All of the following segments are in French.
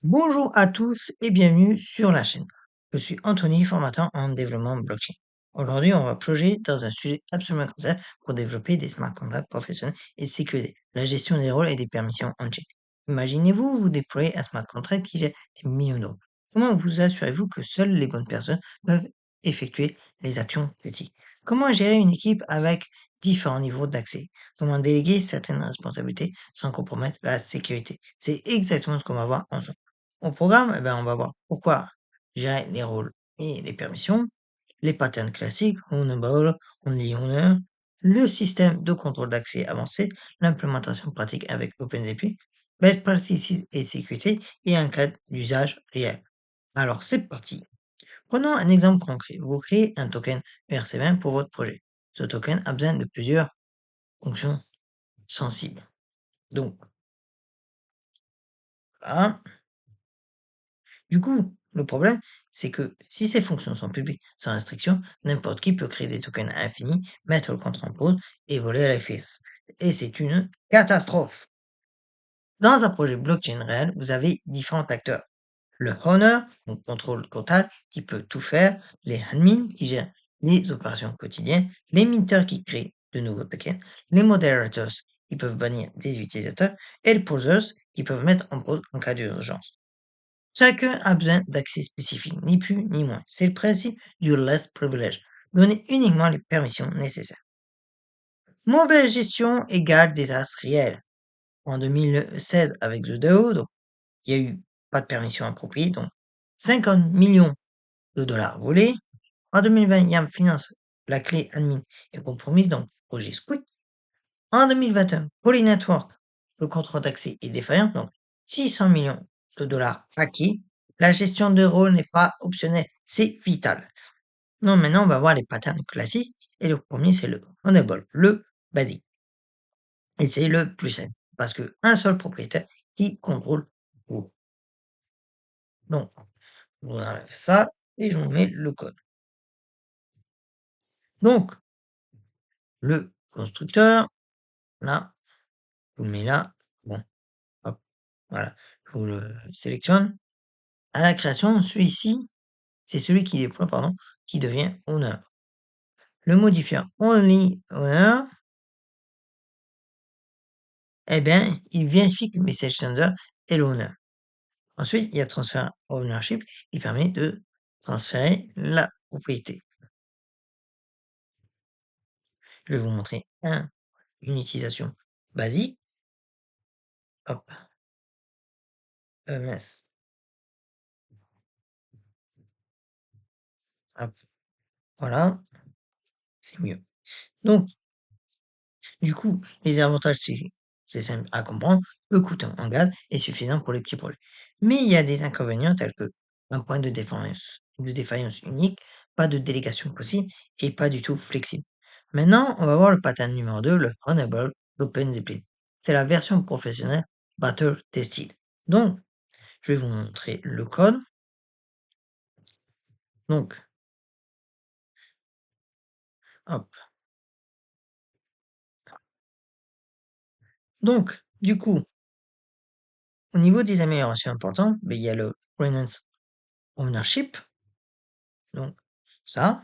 Bonjour à tous et bienvenue sur la chaîne. Je suis Anthony, formateur en développement blockchain. Aujourd'hui, on va plonger dans un sujet absolument crucial pour développer des smart contracts professionnels et sécuriser la gestion des rôles et des permissions on-chain. Imaginez-vous, vous déployez un smart contract qui gère des millions d'euros. Comment vous assurez-vous que seules les bonnes personnes peuvent effectuer les actions critiques? Comment gérer une équipe avec différents niveaux d'accès? Comment déléguer certaines responsabilités sans compromettre la sécurité? C'est exactement ce qu'on va voir ensemble. Au programme, on va voir pourquoi gérer les rôles et les permissions, les patterns classiques, ownable, only owner, le système de contrôle d'accès avancé, l'implémentation pratique avec OpenDP, best practices et sécurité et un cadre d'usage réel. Alors c'est parti. Prenons un exemple concret. Vous créez un token ERC20 pour votre projet. Ce token a besoin de plusieurs fonctions sensibles. Donc, là, du coup, le problème, c'est que si ces fonctions sont publiques sans restriction, n'importe qui peut créer des tokens à l'infini, mettre le contrat en pause et voler à la FS. Et c'est une catastrophe. Dans un projet blockchain réel, vous avez différents acteurs. Le owner, donc contrôle total, qui peut tout faire, les admins, qui gèrent les opérations quotidiennes, les minters qui créent de nouveaux tokens, les moderators, qui peuvent bannir des utilisateurs, et les posers, qui peuvent mettre en pause en cas d'urgence. Chacun a besoin d'accès spécifique, ni plus ni moins. C'est le principe du less privilege. Donner uniquement les permissions nécessaires. Mauvaise gestion égale désastre réel. En 2016, avec le DAO, donc, il y a eu pas de permission appropriée, donc 50 millions de dollars volés. En 2020, YAM Finance, la clé admin est compromise, donc projet Squid. En 2021, Poly Network, le contrôle d'accès est défaillant, donc 600 millions de dollars acquis. La gestion de rôle n'est pas optionnelle, c'est vital. Non, maintenant on va voir les patterns classiques. Et le premier, c'est le Honorable, le basique. Et c'est le plus simple, parce que un seul propriétaire qui contrôle tout. Donc, on enlève ça et je vous mets le code. Donc, le constructeur, là, je vous le mets là. Bon, hop, voilà. Je vous le sélectionne. À la création, celui-ci, c'est celui qui déploie, pardon, qui devient owner. Le modifier only owner, eh bien, il vérifie que le message sender est l'owner. Ensuite, il y a transfer ownership qui permet de transférer la propriété. Je vais vous montrer une utilisation basique. Hop, EMS. Hop, voilà, c'est mieux. Donc, du coup, les avantages, c'est simple à comprendre. Le coût en gaz est suffisant pour les petits projets. Mais il y a des inconvénients tels que un point de défaillance unique, pas de délégation possible et pas du tout flexible. Maintenant, on va voir le pattern numéro 2, le Honorable Open Zeppelin. C'est la version professionnelle Battle Tested. Donc, je vais vous montrer le code. Donc, hop. Donc, du coup, au niveau des améliorations importantes, il y a le Finance Ownership. Donc, ça.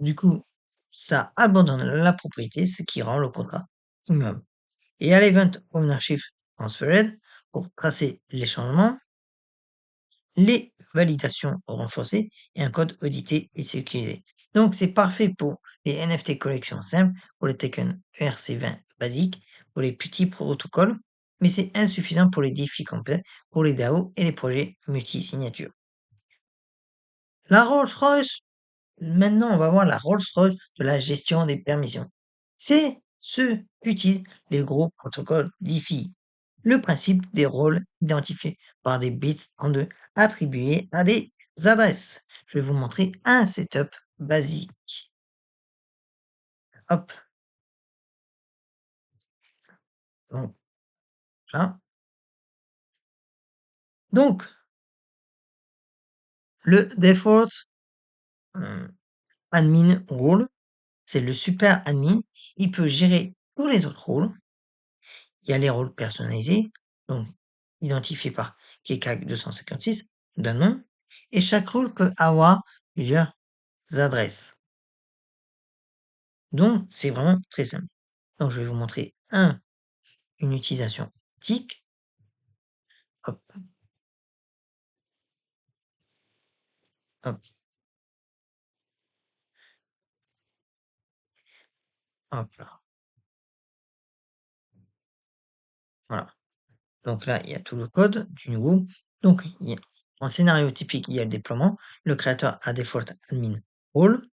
Du coup, ça abandonne la propriété, ce qui rend le contrat immuable. Et à l'Event Ownership Transferred, pour tracer les changements, les validations renforcées et un code audité et sécurisé. Donc c'est parfait pour les NFT collections simples, pour les tokens ERC20 basiques, pour les petits protocoles, mais c'est insuffisant pour les défis complets, pour les DAO et les projets multi-signatures. La Rolls-Royce, maintenant on va voir la Rolls-Royce de la gestion des permissions. C'est ce qu'utilisent les gros protocoles DeFi. Le principe des rôles identifiés par des bits en deux attribués à des adresses. Je vais vous montrer un setup basique. Hop, donc là. Donc, le default euh, admin role, c'est le super admin. Il peut gérer tous les autres rôles. Il y a les rôles personnalisés. Donc, identifié par KECAG 256 d'un nom, et chaque rôle peut avoir plusieurs adresses. Donc, c'est vraiment très simple. Donc, je vais vous montrer une utilisation pratique. Hop, hop, hop là. Voilà. Donc là, il y a tout le code du nouveau. Donc, en scénario typique, il y a le déploiement. Le créateur a default admin role.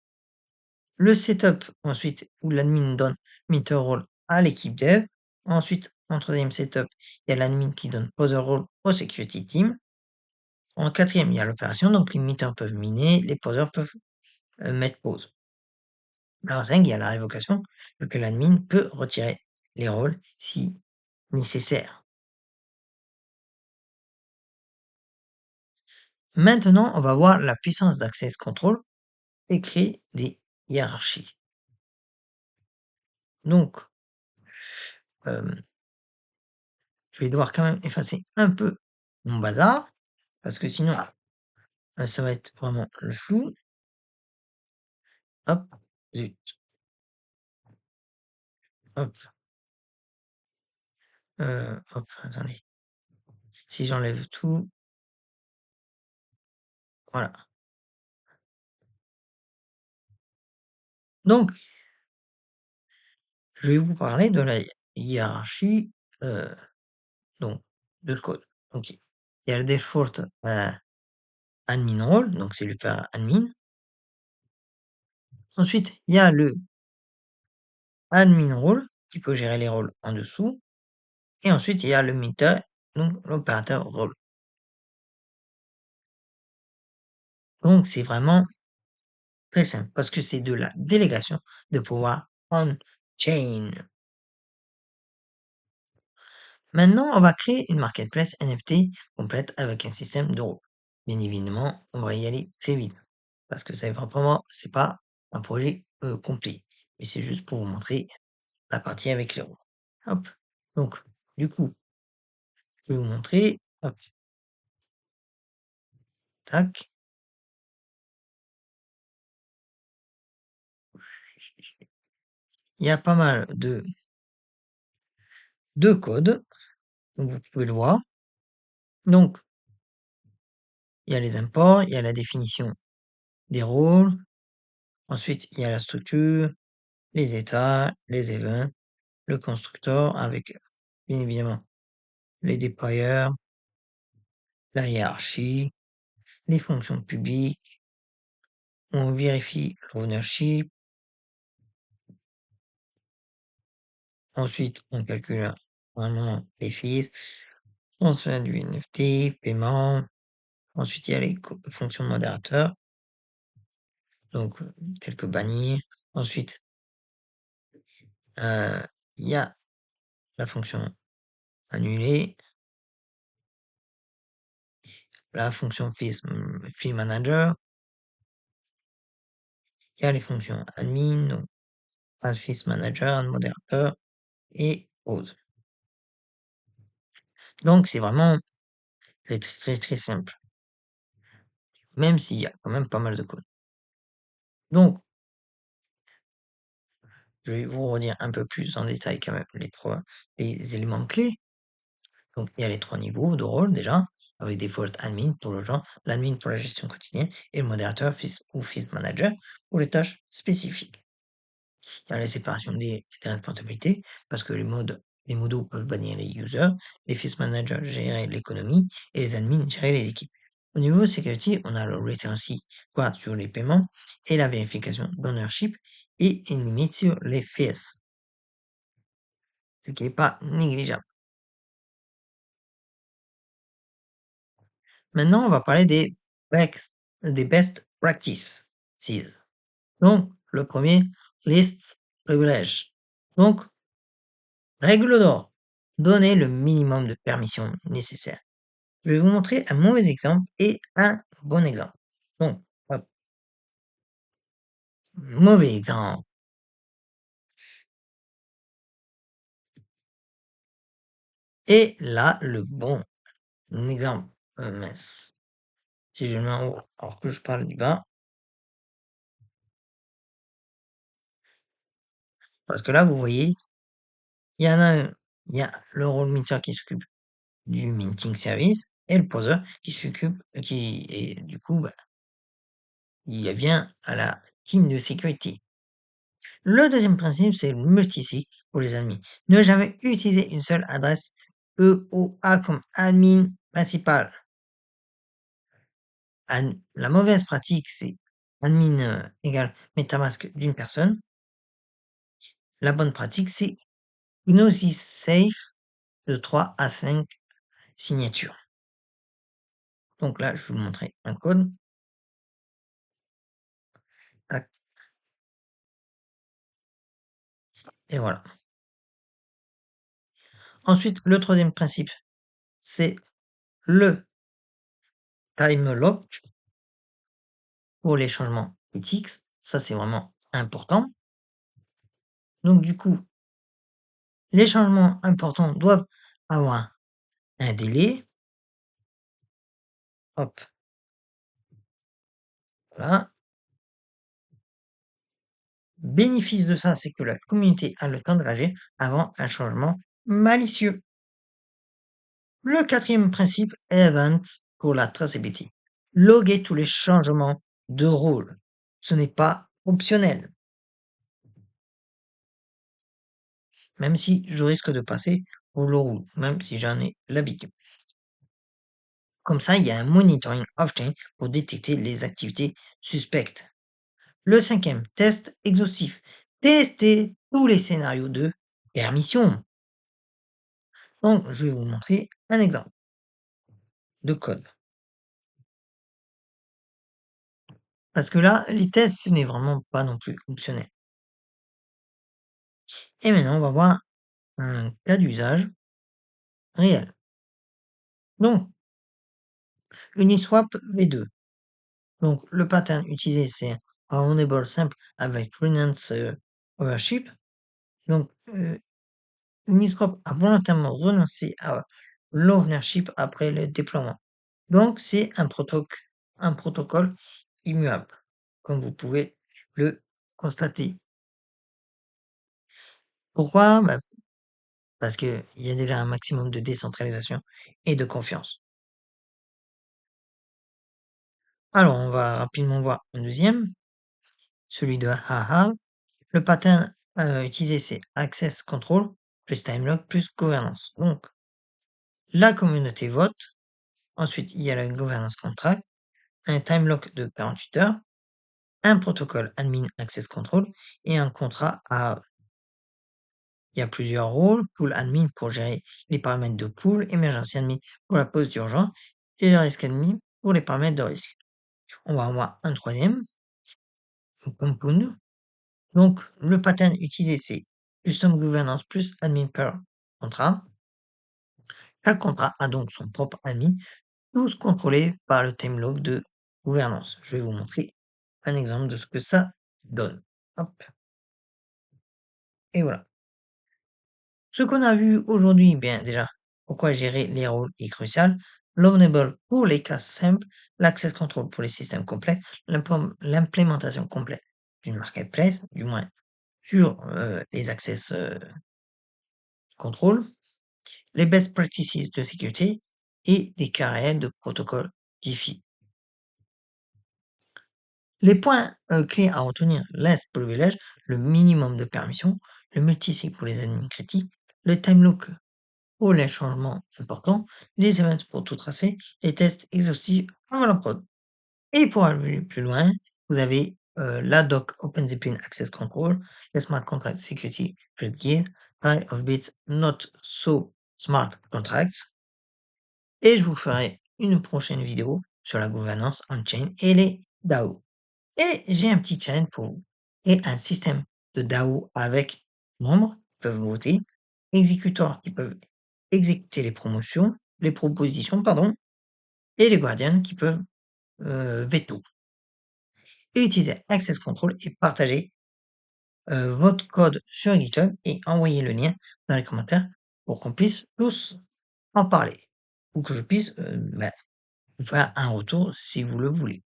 Le setup, ensuite, où l'admin donne meter role à l'équipe dev. Ensuite, en troisième setup, il y a l'admin qui donne poser role au security team. En quatrième, il y a l'opération. Donc, les metters peuvent miner, les posers peuvent mettre pause. En 5, il y a la révocation, vu que l'admin peut retirer les rôles si nécessaire. Maintenant, on va voir la puissance d'access control et créer des hiérarchies. Donc, je vais devoir quand même effacer un peu mon bazar, parce que sinon, ça va être vraiment le flou. Hop, zut, hop, hop, attendez. Si j'enlève tout, voilà. Donc, je vais vous parler de la hiérarchie, euh, donc, de ce code. Donc, il y a le default admin role, donc c'est le père admin. Ensuite, il y a le admin role qui peut gérer les rôles en dessous. Et ensuite, il y a le meter, donc l'opérateur rôle. Donc, c'est vraiment très simple parce que c'est de la délégation de pouvoir on-chain. Maintenant, on va créer une marketplace NFT complète avec un système de rôle. Bien évidemment, on va y aller très vite parce que ça vraiment, c'est pas un projet complet, mais c'est juste pour vous montrer la partie avec les rôles. Hop. Donc, du coup, je vais vous montrer. Hop. Tac. Il y a pas mal de codes, comme vous pouvez le voir. Donc, il y a les imports, il y a la définition des rôles. Ensuite, il y a la structure, les états, les events, le constructeur avec, bien évidemment, les déployeurs, la hiérarchie, les fonctions publiques. On vérifie l'ownership. Ensuite, on calcule vraiment les fees. On se fait du NFT, paiement. Ensuite, il y a les fonctions modérateurs. Donc, quelques bannies. Ensuite, il y a la fonction annuler, la fonction fee manager, il y a les fonctions admin, donc fee manager, modérateur et autres. Donc c'est vraiment très très très très simple, même s'il y a quand même pas mal de code. Donc je vais vous redire un peu plus en détail quand même les éléments clés. Donc il y a les trois niveaux de rôle déjà, avec default admin pour le genre, l'admin pour la gestion quotidienne et le modérateur ou fee manager pour les tâches spécifiques. Il y a la séparation des responsabilités, parce que les modos peuvent bannir les users, les fils managers gérer l'économie et les admins gérer les équipes. Au niveau security, on a le retency quoi sur les paiements et la vérification d'ownership et une limite sur les fees, ce qui n'est pas négligeable. Maintenant, on va parler des best practices. Donc, le premier, list privilege. Donc, règle d'or, donnez le minimum de permissions nécessaires. Je vais vous montrer un mauvais exemple et un bon exemple. Donc, hop, mauvais exemple. Et là, le bon. un exemple, mince, si je le mets en haut alors que je parle du bas, parce que là, vous voyez, il y en a un, il y a le role meter qui s'occupe du minting service et le poser qui s'occupe, qui et du coup, bah, il vient à la team de sécurité. Le deuxième principe, c'est le multisig pour les admins. Ne jamais utiliser une seule adresse EOA comme admin principal. La mauvaise pratique, c'est admin égale MetaMask d'une personne. La bonne pratique, c'est Gnosis Safe de 3 à 5 signatures. Donc là, je vais vous montrer un code. Tac, et voilà. Ensuite, le troisième principe, c'est le time lock pour les changements critiques. Ça, c'est vraiment important. Donc, du coup, les changements importants doivent avoir un délai. Hop, voilà. Bénéfice de ça, c'est que la communauté a le temps de réagir avant un changement malicieux. Le quatrième principe est Event pour la traçability. Loguer tous les changements de rôle. Ce n'est pas optionnel. Même si je risque de passer au low rule, même si j'en ai l'habitude. Comme ça, il y a un monitoring off-chain pour détecter les activités suspectes. Le cinquième, test exhaustif. Tester tous les scénarios de permission. Donc, je vais vous montrer un exemple de code. Parce que là, les tests, ce n'est vraiment pas non plus optionnel. Et maintenant, on va voir un cas d'usage réel. Donc, Uniswap V2. Donc, le pattern utilisé, c'est un Roundable simple avec Renance Ownership. Donc, Uniswap a volontairement renoncé à l'ownership après le déploiement. Donc, c'est un protocole immuable, comme vous pouvez le constater. Pourquoi? Bah, parce qu'il y a déjà un maximum de décentralisation et de confiance. Alors, on va rapidement voir un deuxième, celui de HAHA. Le pattern utilisé, c'est Access Control plus Timelock plus Gouvernance. Donc, la communauté vote. Ensuite, il y a la Governance Contract, un Timelock de 48 heures, un protocole Admin Access Control et un contrat à. Il y a plusieurs rôles, Pool Admin pour gérer les paramètres de pool, Emergency Admin pour la pause d'urgence et le Risk Admin pour les paramètres de risque. On va avoir un troisième, Compound. Donc, le pattern utilisé, c'est Custom Governance plus Admin per contrat. Chaque contrat a donc son propre admin, tous contrôlés par le timelog de gouvernance. Je vais vous montrer un exemple de ce que ça donne. Hop. Et voilà. Ce qu'on a vu aujourd'hui, bien déjà, pourquoi gérer les rôles est crucial. L'ownable pour les cas simples, l'access control pour les systèmes complexes, l'implémentation complète d'une marketplace, du moins sur les access control, les best practices de sécurité et des cas réels de protocole DeFi. Les points clés à retenir, less privilege, le minimum de permission, le multisig pour les admins critiques, le time look pour les changements importants, les events pour tout tracer, les tests exhaustifs avant la prod. Et pour aller plus loin, vous avez la doc OpenZPin Access Control, le Smart Contract Security Gear, Pile of Bits Not So Smart Contracts, et je vous ferai une prochaine vidéo sur la gouvernance on-chain et les DAO. Et j'ai un petit challenge pour vous. Et un système de DAO avec membres qui peuvent voter, exécuteurs qui peuvent exécuter les propositions, pardon, et les guardians qui peuvent veto. Et utiliser Access Control et partager votre code sur GitHub et envoyer le lien dans les commentaires pour qu'on puisse tous en parler. ou que je puisse, vous faire un retour si vous le voulez.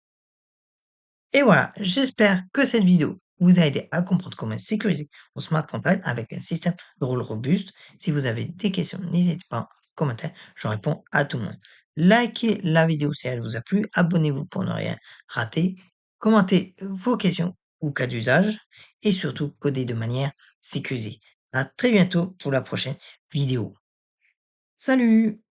Et voilà, j'espère que cette vidéo vous a aidé à comprendre comment sécuriser vos smart contracts avec un système de rôle robuste. Si vous avez des questions, n'hésitez pas en commentaire, je réponds à tout le monde. Likez la vidéo si elle vous a plu, abonnez-vous pour ne rien rater, commentez vos questions ou cas d'usage et surtout codez de manière sécurisée. À très bientôt pour la prochaine vidéo. Salut!